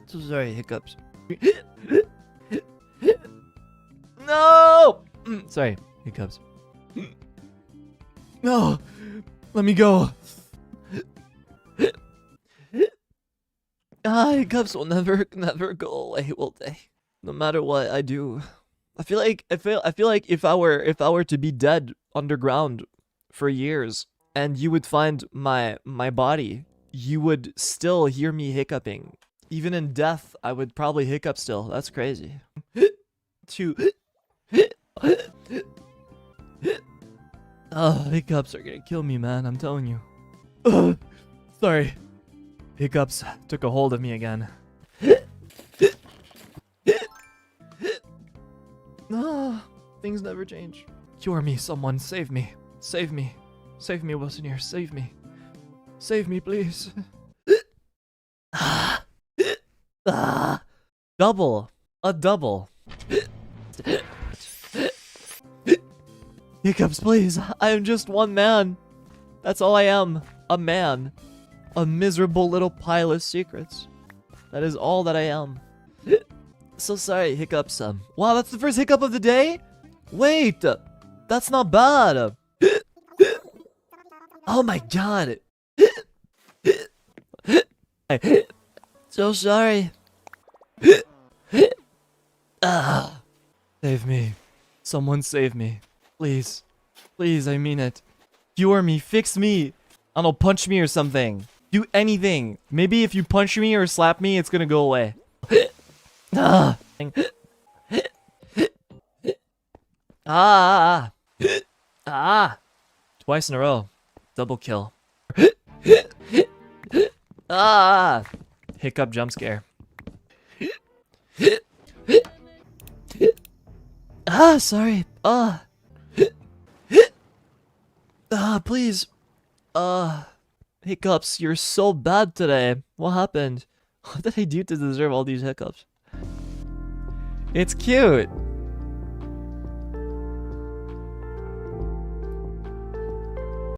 So sorry, hiccups. No! Sorry, hiccups. No! Let me go. Hiccups will never go away, will they? No matter what I do. I feel like if I were to be dead underground for years and you would find my body, you would still hear me hiccuping. Even in death, I would probably hiccup still. That's crazy. Hiccups are gonna kill me, man. I'm telling you. Sorry. Hiccups took a hold of me again. Things never change. Cure me, someone. Save me. Save me. Save me, Wilson here. Save me. Save me, please. Double. A double. Hiccups, please. I am just one man. That's all I am. A man. A miserable little pile of secrets. That is all that I am. So sorry, hiccups. Wow, that's the first hiccup of the day? Wait, that's not bad. Oh my god. So sorry. Save me. Someone save me. Please. Please, I mean it. Cure me. Fix me. I don't know, punch me or something. Do anything. Maybe if you punch me or slap me, it's gonna go away. Twice in a row. Double kill. Hiccup jump scare. Sorry. Please. Hiccups, you're so bad today. What happened? What did I do to deserve all these hiccups? It's cute.